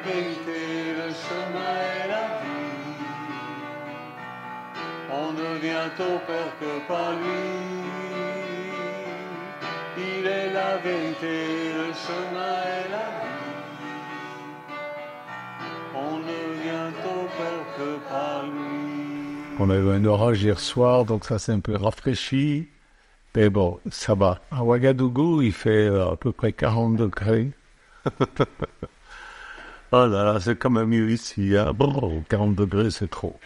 vérité, le chemin et la vie. On ne vient au Père que par lui. Il est la vérité, le chemin et la vie. On ne vient au Père que par lui. On a eu un orage hier soir, donc ça s'est un peu rafraîchi. Mais bon, ça va. À Ouagadougou, il fait à peu près 40 degrés. Oh là là, c'est quand même mieux ici. Hein. Bon, 40 degrés, c'est trop.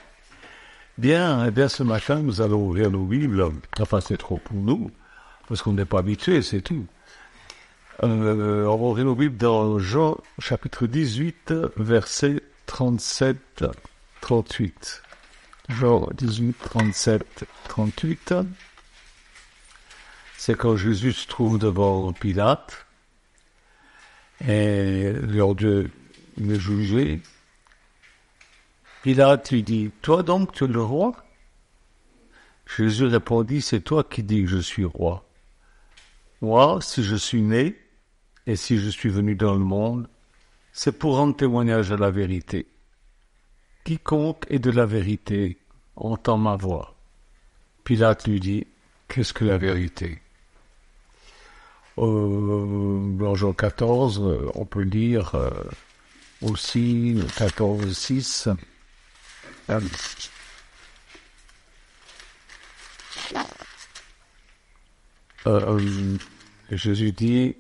Bien, eh bien, ce matin, nous allons ouvrir nos Bibles. Enfin, c'est trop pour nous, parce qu'on n'est pas habitué, c'est tout. On va ouvrir nos Bibles dans Jean, chapitre 18, versets 37-38. Jean 18, 37, 38. C'est quand Jésus se trouve devant Pilate et lors de le juger. Pilate lui dit, « Toi donc, tu es le roi ?» Jésus répondit, « C'est toi qui dis que je suis roi. Moi, si je suis né et si je suis venu dans le monde, c'est pour rendre témoignage à la vérité. Quiconque est de la vérité entend ma voix. » Pilate lui dit, « Qu'est-ce que la vérité ?» Dans Jean 14, on peut lire aussi 14, 6. Jésus dit,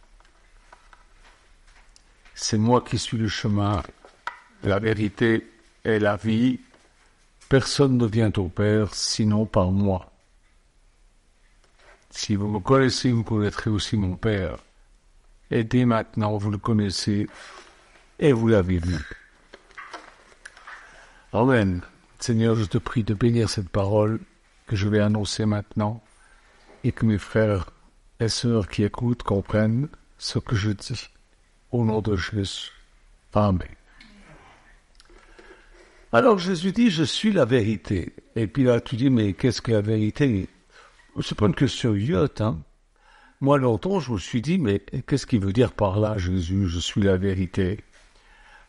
« C'est moi qui suis le chemin, la vérité et la vie. Personne ne vient au Père sinon par moi. Si vous me connaissez, vous connaîtrez aussi mon Père. Et dès maintenant, vous le connaissez et vous l'avez vu. » Amen. Seigneur, je te prie de bénir cette parole que je vais annoncer maintenant et que mes frères et sœurs qui écoutent comprennent ce que je dis. Au nom de Jésus. Amen. Alors Jésus dit, je suis la vérité. Et puis là, tu dis, mais qu'est-ce que la vérité ? C'est pas une question idiote, hein. Moi, longtemps, je me suis dit, mais qu'est-ce qu'il veut dire par là, Jésus, je suis la vérité ?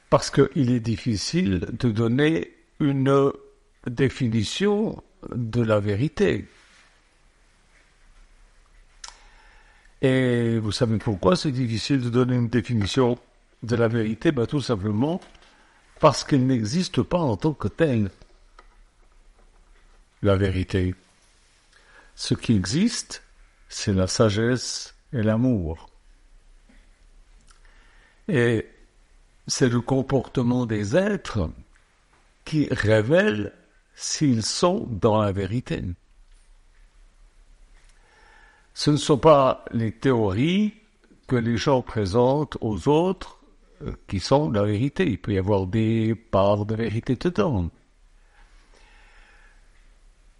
Parce qu'il est difficile de donner une définition de la vérité. Et vous savez pourquoi c'est difficile de donner une définition de la vérité ? Ben, tout simplement parce qu'elle n'existe pas en tant que telle. La vérité. Ce qui existe, c'est la sagesse et l'amour. Et c'est le comportement des êtres qui révèle s'ils sont dans la vérité. Ce ne sont pas les théories que les gens présentent aux autres qui sont la vérité. Il peut y avoir des parts de vérité dedans.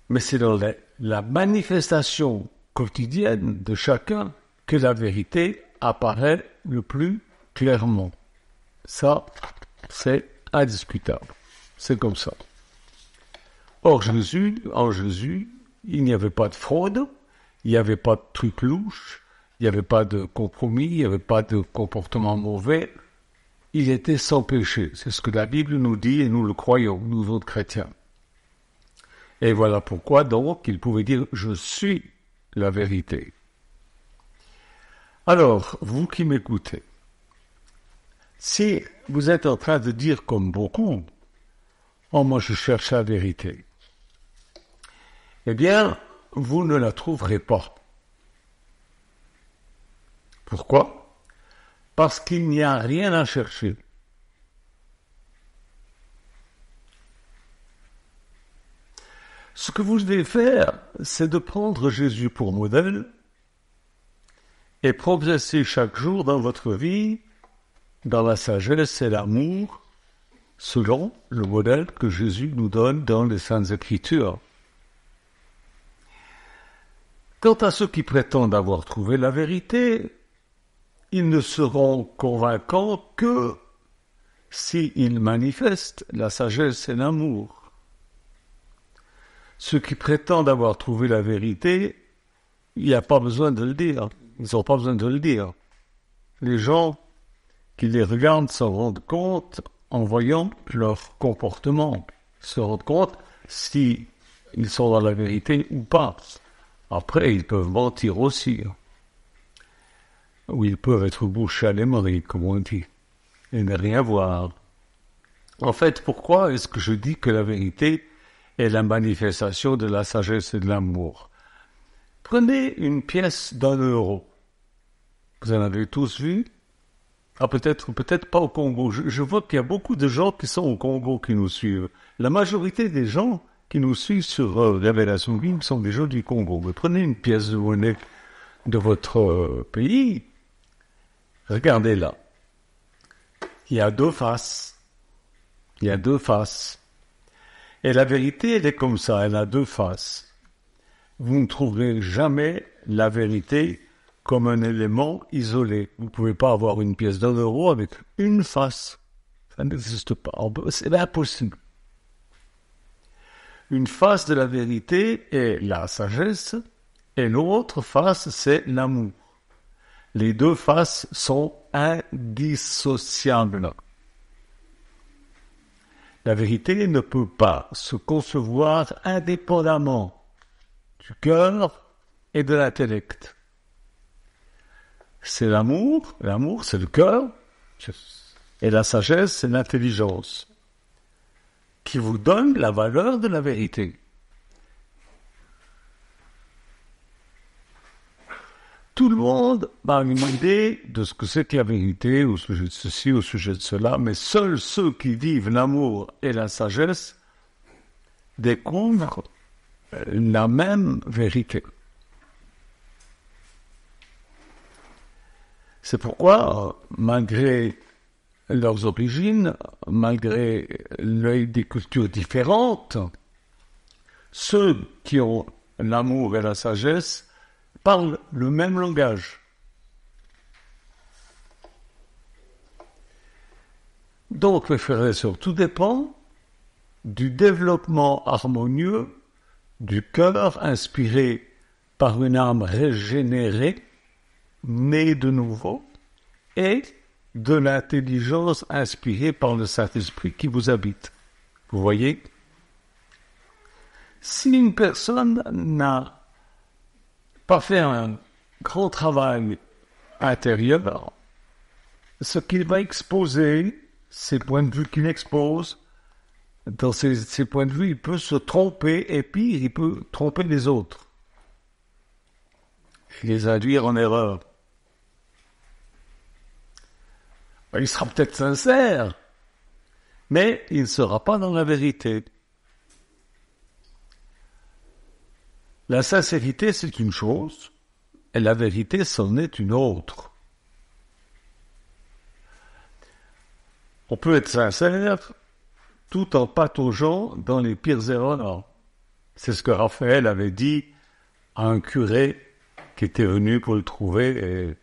Mais c'est dans la manifestation quotidienne de chacun que la vérité apparaît le plus clairement. Ça, c'est indiscutable. C'est comme ça. Or, en Jésus, il n'y avait pas de fraude, il n'y avait pas de trucs louches, il n'y avait pas de compromis, il n'y avait pas de comportement mauvais. Il était sans péché. C'est ce que la Bible nous dit et nous le croyons, nous autres chrétiens. Et voilà pourquoi, donc, il pouvait dire « Je suis la vérité ». Alors, vous qui m'écoutez, si vous êtes en train de dire comme beaucoup « Oh, moi je cherche la vérité », eh bien, vous ne la trouverez pas. Pourquoi ? Parce qu'il n'y a rien à chercher. Ce que vous devez faire, c'est de prendre Jésus pour modèle et progresser chaque jour dans votre vie, dans la sagesse et l'amour, selon le modèle que Jésus nous donne dans les Saintes Écritures. Quant à ceux qui prétendent avoir trouvé la vérité, ils ne seront convaincants que s'ils manifestent la sagesse et l'amour. Ceux qui prétendent avoir trouvé la vérité, il n'y a pas besoin de le dire. Ils n'ont pas besoin de le dire. Les gens qui les regardent se rendent compte en voyant leur comportement, se rendent compte si ils sont dans la vérité ou pas. Après, ils peuvent mentir aussi. Ou ils peuvent être bouche à l'émery, comme on dit, et ne rien voir. En fait, pourquoi est-ce que je dis que la vérité est la manifestation de la sagesse et de l'amour? Prenez une pièce d'1 €. Vous en avez tous vu? Ah, peut-être pas au Congo. Je vois qu'il y a beaucoup de gens qui sont au Congo qui nous suivent. La majorité des gens qui nous suivent sur Révélation Bible sont des gens du Congo. Mais prenez une pièce de monnaie de votre pays. Regardez-la. Il y a 2 faces. Il y a 2 faces. Et la vérité, elle est comme ça, elle a 2 faces. Vous ne trouverez jamais la vérité comme un élément isolé. Vous ne pouvez pas avoir une pièce d'1 € avec une face. Ça n'existe pas. C'est impossible. Une face de la vérité est la sagesse, et l'autre face, c'est l'amour. Les 2 faces sont indissociables. La vérité ne peut pas se concevoir indépendamment du cœur et de l'intellect. C'est l'amour c'est le cœur, et la sagesse c'est l'intelligence, qui vous donne la valeur de la vérité. Tout le monde a une idée de ce que c'est que la vérité, au sujet de ceci, au sujet de cela, mais seuls ceux qui vivent l'amour et la sagesse découvrent la même vérité. C'est pourquoi, malgré leurs origines, malgré des cultures différentes, ceux qui ont l'amour et la sagesse parlent le même langage. Donc, mes frères et sœurs, tout dépend du développement harmonieux du cœur inspiré par une âme régénérée, née de nouveau, et de l'intelligence inspirée par le Saint-Esprit qui vous habite. Vous voyez? Si une personne n'a pas fait un grand travail intérieur, ce qu'il va exposer, ces points de vue qu'il expose, dans ces points de vue, il peut se tromper, et pire, il peut tromper les autres, et les induire en erreur. Il sera peut-être sincère, mais il ne sera pas dans la vérité. La sincérité, c'est une chose, et la vérité, c'en est une autre. On peut être sincère tout en pataugeant dans les pires erreurs. C'est ce que Raphaël avait dit à un curé qui était venu pour le trouver et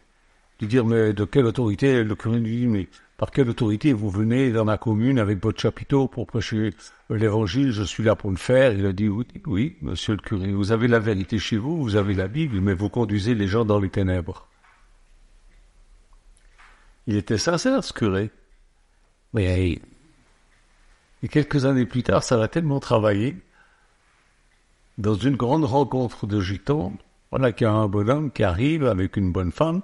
lui dire, mais de quelle autorité? Le curé lui dit, mais par quelle autorité vous venez dans ma commune avec votre chapiteau pour prêcher l'évangile? Je suis là pour le faire. Il a dit, oui, monsieur le curé, vous avez la vérité chez vous, vous avez la Bible, mais vous conduisez les gens dans les ténèbres. Il était sincère, ce curé. Mais et quelques années plus tard, ça l'a tellement travaillé. Dans une grande rencontre de gitans, voilà qu'il y a un bonhomme qui arrive avec une bonne femme.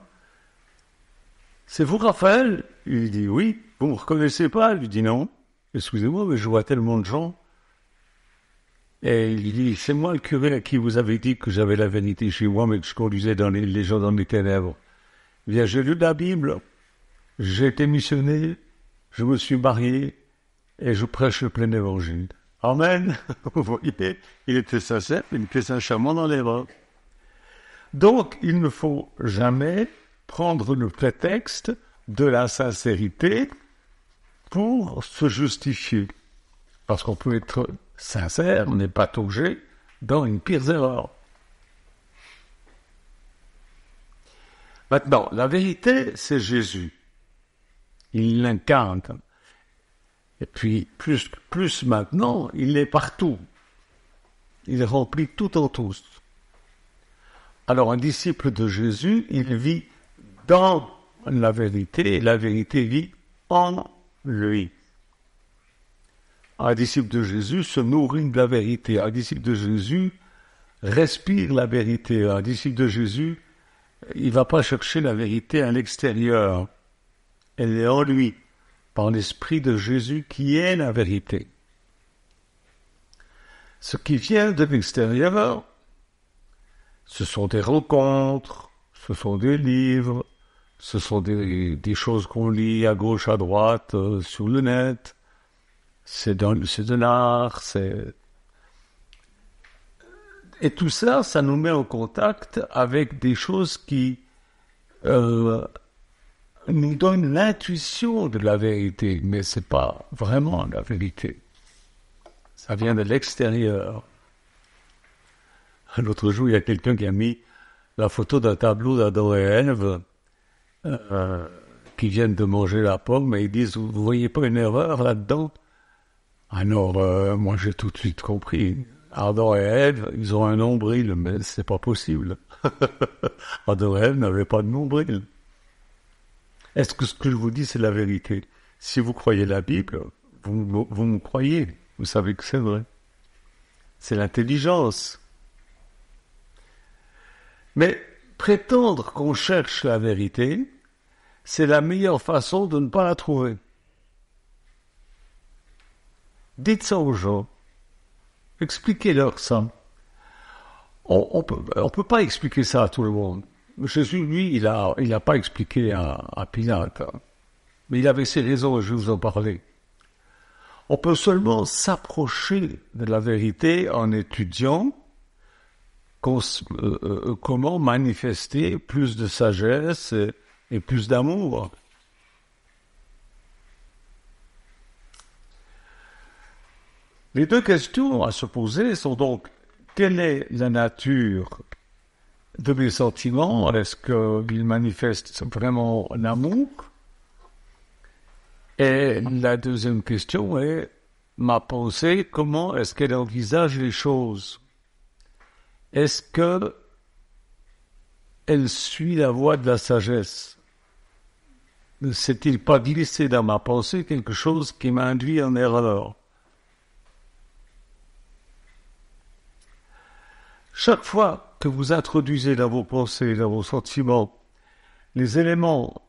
C'est vous, Raphaël? Il dit oui. Vous ne me reconnaissez pas? Il lui dit non. Excusez-moi, mais je vois tellement de gens. Et il dit, c'est moi le curé à qui vous avez dit que j'avais la vérité chez moi, mais que je conduisais les gens dans les ténèbres. Eh bien, j'ai lu la Bible, j'ai été missionné, je me suis marié, et je prêche le plein évangile. Amen. Vous voyez, il était sincère, il était sincèrement dans l'erreur. Donc, il ne faut jamais prendre le prétexte de la sincérité pour se justifier. Parce qu'on peut être sincère, mais pataugé dans une pire erreur. Maintenant, la vérité, c'est Jésus. Il l'incarne. Et puis, plus maintenant, il est partout. Il remplit tout en tous. Alors, un disciple de Jésus, il vit dans la vérité et la vérité vit en lui. Un disciple de Jésus se nourrit de la vérité. Un disciple de Jésus respire la vérité. Un disciple de Jésus, il ne va pas chercher la vérité à l'extérieur. Elle est en lui, par l'Esprit de Jésus qui est la vérité. Ce qui vient de l'extérieur, ce sont des rencontres, ce sont des livres, ce sont des choses qu'on lit à gauche, à droite, sur le net. C'est de l'art, Et tout ça, ça nous met en contact avec des choses qui nous donnent l'intuition de la vérité, mais c'est pas vraiment la vérité. Ça vient de l'extérieur. L'autre jour, il y a quelqu'un qui a mis la photo d'un tableau d'Adam et Ève qui viennent de manger la pomme, et ils disent, vous voyez pas une erreur là-dedans? Alors, moi j'ai tout de suite compris. Adam et Ève, ils ont un nombril, mais c'est pas possible. Adam et Ève n'avaient pas de nombril. Est-ce que ce que je vous dis, c'est la vérité? Si vous croyez la Bible, vous me croyez. Vous savez que c'est vrai. C'est l'intelligence. Mais prétendre qu'on cherche la vérité, c'est la meilleure façon de ne pas la trouver. Dites ça aux gens. Expliquez-leur ça. On peut pas expliquer ça à tout le monde. Jésus, lui, il a pas expliqué à Pilate. Mais il avait ses raisons, et je vais vous en parler. On peut seulement s'approcher de la vérité en étudiant comment manifester plus de sagesse et plus d'amour. Les deux questions à se poser sont donc, quelle est la nature de mes sentiments? Est-ce qu'ils manifestent vraiment l'amour? Et la deuxième question est, ma pensée, comment est-ce qu'elle envisage les choses? Est-ce qu'elle suit la voie de la sagesse? Ne s'est-il pas glissé dans ma pensée quelque chose qui m'induit en erreur? Chaque fois que vous introduisez dans vos pensées, dans vos sentiments, les éléments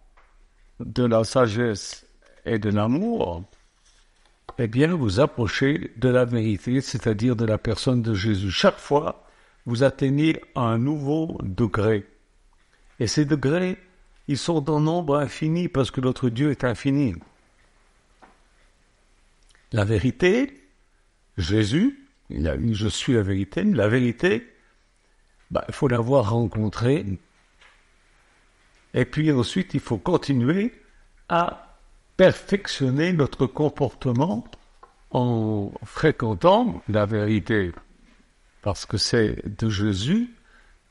de la sagesse et de l'amour, eh bien, vous approchez de la vérité, c'est-à-dire de la personne de Jésus. Chaque fois, vous atteignez un nouveau degré. Et ces degrés, ils sont en nombre infini parce que notre Dieu est infini. La vérité, Jésus, il a dit « Je suis la vérité », la vérité, il faut l'avoir rencontrée. Et puis ensuite, il faut continuer à perfectionner notre comportement en fréquentant la vérité. Parce que c'est de Jésus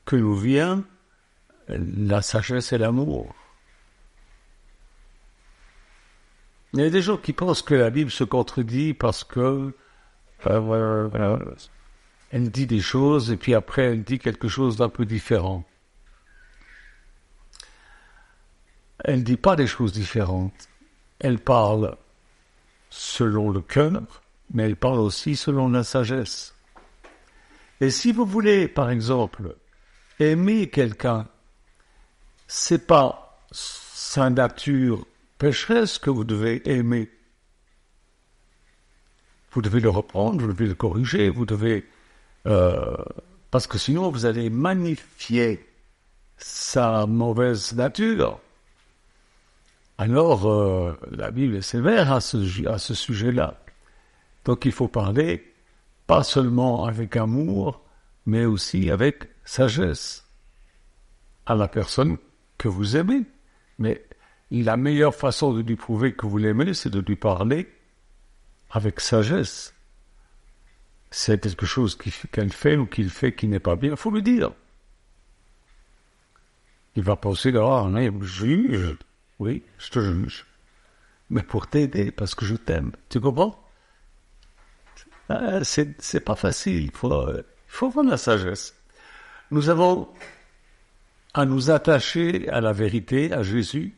que nous vient la sagesse et l'amour. Il y a des gens qui pensent que la Bible se contredit parce que elle dit des choses et puis après elle dit quelque chose d'un peu différent. Elle ne dit pas des choses différentes. Elle parle selon le cœur, mais elle parle aussi selon la sagesse. Et si vous voulez, par exemple, aimer quelqu'un, c'est pas sa nature pécheresse que vous devez aimer. Vous devez le reprendre, vous devez le corriger, vous devez... parce que sinon, vous allez magnifier sa mauvaise nature. Alors, la Bible est sévère à ce sujet-là. Donc, il faut parler pas seulement avec amour, mais aussi avec sagesse à la personne que vous aimez. Mais la meilleure façon de lui prouver que vous l'aimez, c'est de lui parler avec sagesse. C'est quelque chose qu'elle fait ou qu'il fait qui n'est pas bien, il faut lui dire. Il va penser, on est juge. Oui, je te juge. Mais pour t'aider, parce que je t'aime. Tu comprends? C'est pas facile. Il faut avoir de la sagesse. Nous avons à nous attacher à la vérité, à Jésus,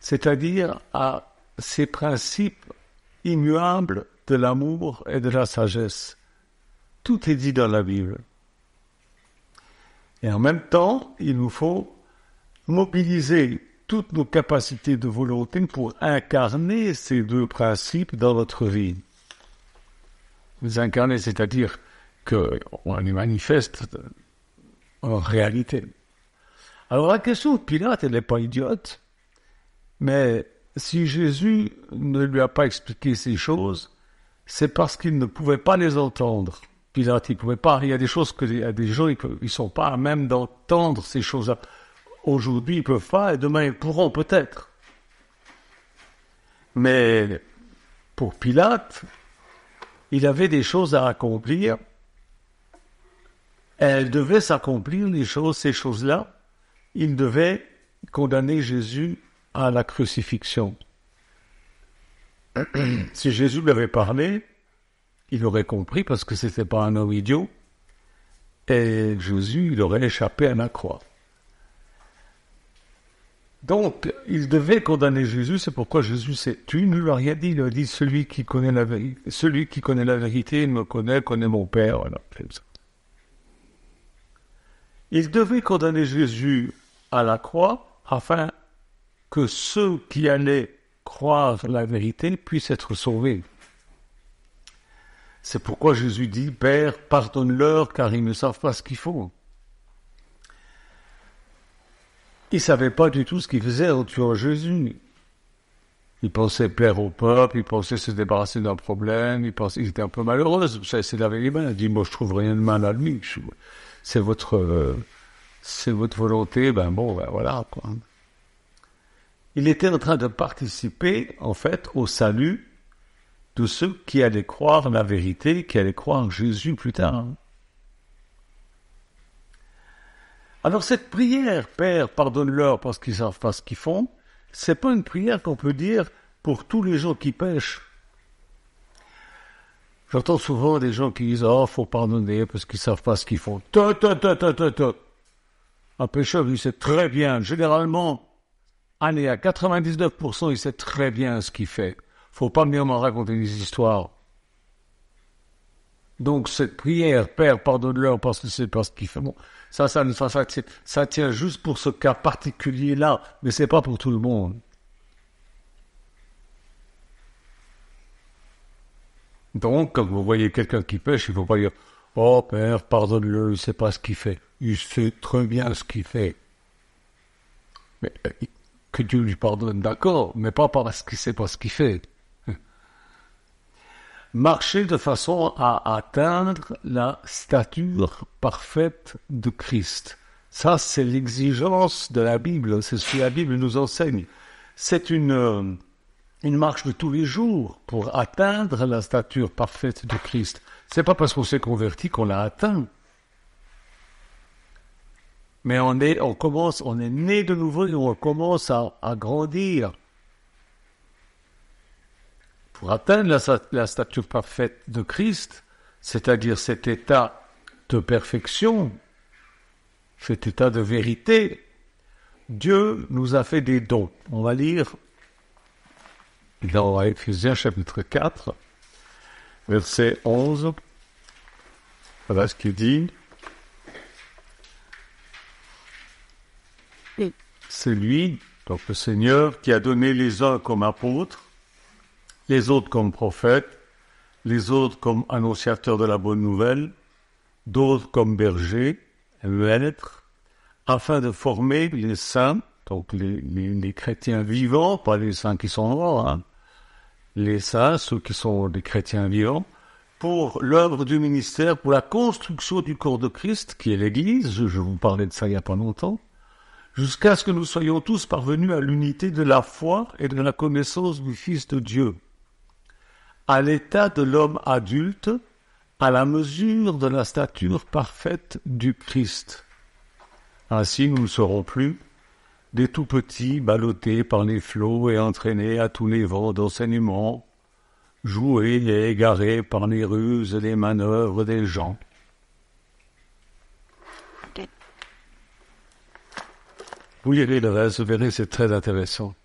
c'est-à-dire à ces principes immuables de l'amour et de la sagesse. Tout est dit dans la Bible. Et en même temps, il nous faut mobiliser toutes nos capacités de volonté pour incarner ces deux principes dans notre vie. Les incarner, c'est-à-dire qu'on les manifeste en réalité. Alors la question de Pilate, elle n'est pas idiote, mais si Jésus ne lui a pas expliqué ces choses, c'est parce qu'il ne pouvait pas les entendre. Pilate, il pouvait pas. Il y a des choses il y a des gens, ils sont pas à même d'entendre ces choses-là. Aujourd'hui, ils peuvent pas, et demain, ils pourront peut-être. Mais pour Pilate, il avait des choses à accomplir. Elles devaient s'accomplir, ces choses-là. Il devait condamner Jésus à la crucifixion. Si Jésus lui avait parlé, il aurait compris parce que c'était pas un homme idiot. Et Jésus, il aurait échappé à la croix. Donc, il devait condamner Jésus, c'est pourquoi Jésus s'est tué. Il ne lui a rien dit, il a dit, celui qui connaît la vérité, il me connaît mon Père. Voilà, c'est ça. Il devait condamner Jésus à la croix, afin que ceux qui allaient croire la vérité puissent être sauvés. C'est pourquoi Jésus dit, Père, pardonne-leur, car ils ne savent pas ce qu'ils font. Ils ne savaient pas du tout ce qu'ils faisaient en tuant Jésus. Ils pensaient plaire au peuple, ils pensaient se débarrasser d'un problème, ils étaient un peu malheureux. Ça, c'est laver les mains. Il dit, moi, je trouve rien de mal à lui. C'est votre volonté, voilà, quoi. Il était en train de participer, en fait, au salut de ceux qui allaient croire la vérité, qui allaient croire Jésus plus tard. Alors cette prière, Père, pardonne-leur parce qu'ils ne savent pas ce qu'ils font, c'est pas une prière qu'on peut dire pour tous les gens qui pêchent. J'entends souvent des gens qui disent « Oh, faut pardonner parce qu'ils ne savent pas ce qu'ils font. » Un pécheur, il sait très bien, généralement, allez, à 99%, il sait très bien ce qu'il fait. Faut pas venir m'en raconter des histoires. Donc cette prière, Père, pardonne-leur parce que c'est pas ce qu'il fait. Bon, ça tient juste pour ce cas particulier-là, mais c'est pas pour tout le monde. Donc, quand vous voyez quelqu'un qui pêche, il faut pas dire « Oh, Père, pardonne-le, il sait pas ce qu'il fait. Il sait très bien ce qu'il fait. » Mais que Dieu lui pardonne, d'accord, mais pas parce qu'il sait pas ce qu'il fait. Marcher de façon à atteindre la stature parfaite de Christ. Ça, c'est l'exigence de la Bible, c'est ce que la Bible nous enseigne. C'est une marche de tous les jours pour atteindre la stature parfaite de Christ. C'est pas parce qu'on s'est converti qu'on l'a atteint. Mais on est né de nouveau et on commence à grandir. Pour atteindre la stature parfaite de Christ, c'est-à-dire cet état de perfection, cet état de vérité, Dieu nous a fait des dons. On va lire dans Éphésiens chapitre 4, verset 11. Voilà ce qu'il dit. C'est lui, donc le Seigneur, qui a donné les uns comme apôtres, les autres comme prophètes, les autres comme annonciateurs de la bonne nouvelle, d'autres comme bergers, maîtres, afin de former les saints, donc les chrétiens vivants, pas les saints qui sont morts, hein, les saints, ceux qui sont des chrétiens vivants, pour l'œuvre du ministère, pour la construction du corps de Christ, qui est l'Église, je vous parlais de ça il n'y a pas longtemps, jusqu'à ce que nous soyons tous parvenus à l'unité de la foi et de la connaissance du Fils de Dieu, à l'état de l'homme adulte, à la mesure de la stature parfaite du Christ. Ainsi, nous ne serons plus des tout-petits ballottés par les flots et entraînés à tous les vents d'enseignement, joués et égarés par les ruses et les manœuvres des gens. Vous lirez le reste, vous verrez, c'est très intéressant.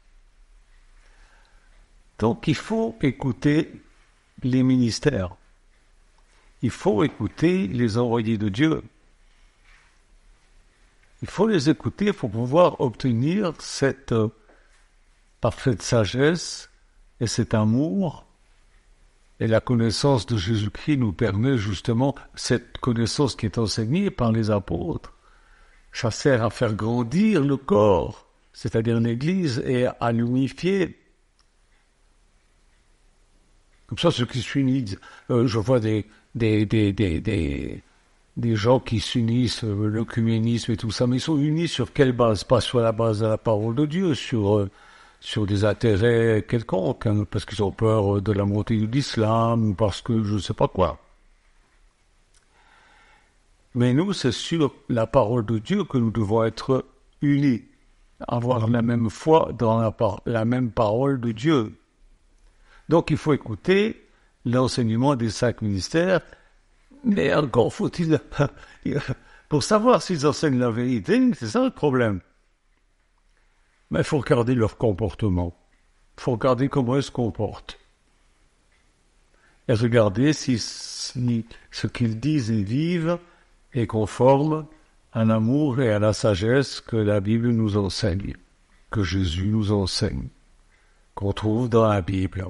Donc il faut écouter les ministères. Il faut écouter les envoyés de Dieu. Il faut les écouter pour pouvoir obtenir cette parfaite sagesse et cet amour. Et la connaissance de Jésus-Christ nous permet justement cette connaissance qui est enseignée par les apôtres. Ça sert à faire grandir le corps, c'est-à-dire l'Église, et à l'unifier. Comme ça, ceux qui s'unissent, je vois des gens qui s'unissent, l'œcuménisme et tout ça, mais ils sont unis sur quelle base? Pas sur la base de la parole de Dieu, sur des intérêts quelconques, hein, parce qu'ils ont peur de la montée de l'islam, ou parce que je ne sais pas quoi. Mais nous, c'est sur la parole de Dieu que nous devons être unis, avoir la même foi dans la même parole de Dieu. Donc il faut écouter l'enseignement des 5 ministères, mais encore faut-il, pour savoir s'ils enseignent la vérité, c'est ça le problème. Mais il faut regarder leur comportement. Il faut regarder comment ils se comportent. Et regarder si ce qu'ils disent et vivent est conforme à l'amour et à la sagesse que la Bible nous enseigne, que Jésus nous enseigne, qu'on trouve dans la Bible.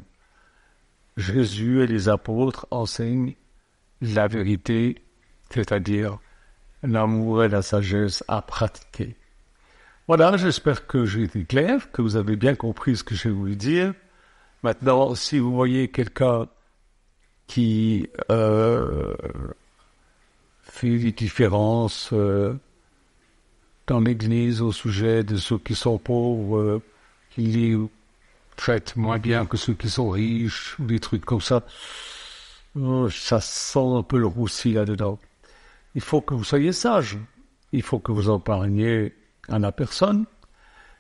Jésus et les apôtres enseignent la vérité, c'est-à-dire l'amour et la sagesse à pratiquer. Voilà, j'espère que j'ai été clair, que vous avez bien compris ce que j'ai voulu dire. Maintenant, si vous voyez quelqu'un qui fait des différences dans l'Église au sujet de ceux qui sont pauvres, qui les traitent moins bien que ceux qui sont riches, ou des trucs comme ça, ça sent un peu le roussi là-dedans. Il faut que vous soyez sage. Il faut que vous en parliez à la personne.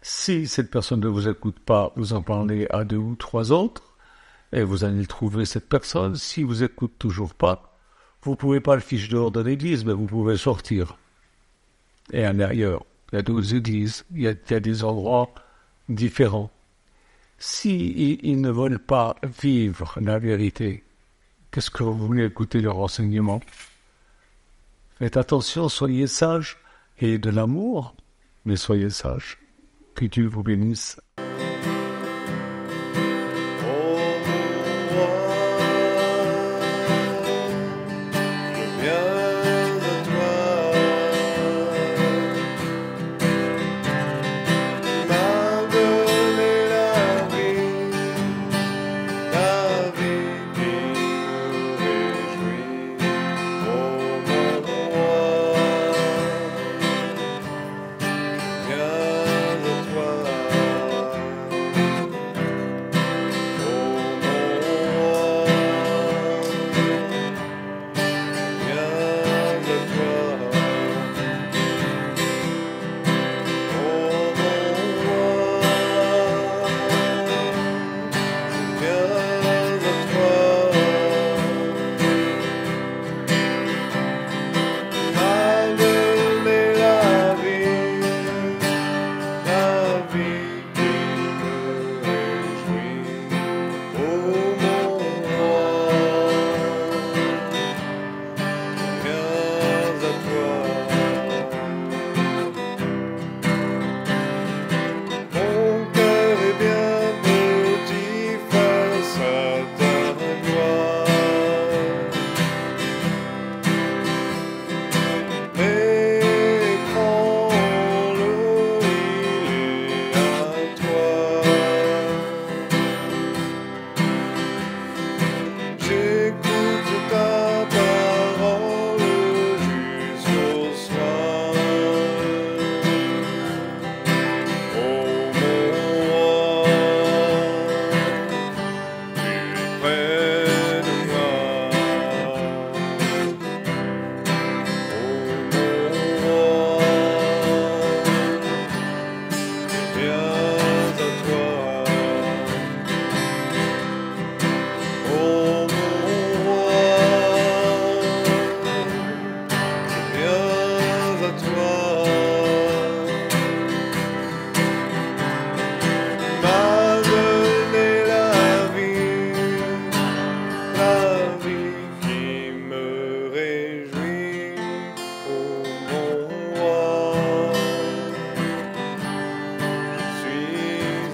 Si cette personne ne vous écoute pas, vous en parlez à 2 ou 3 autres, et vous allez trouver cette personne. Si vous écoute toujours pas, vous pouvez pas le ficher dehors de l'église, mais vous pouvez sortir. Et à l'intérieur, il y a d'autres églises, il y a des endroits différents. Si ils ne veulent pas vivre la vérité, qu'est-ce que vous voulez écouter leur enseignement? Faites attention, soyez sages, et de l'amour, mais soyez sages. Que Dieu vous bénisse.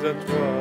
à toi.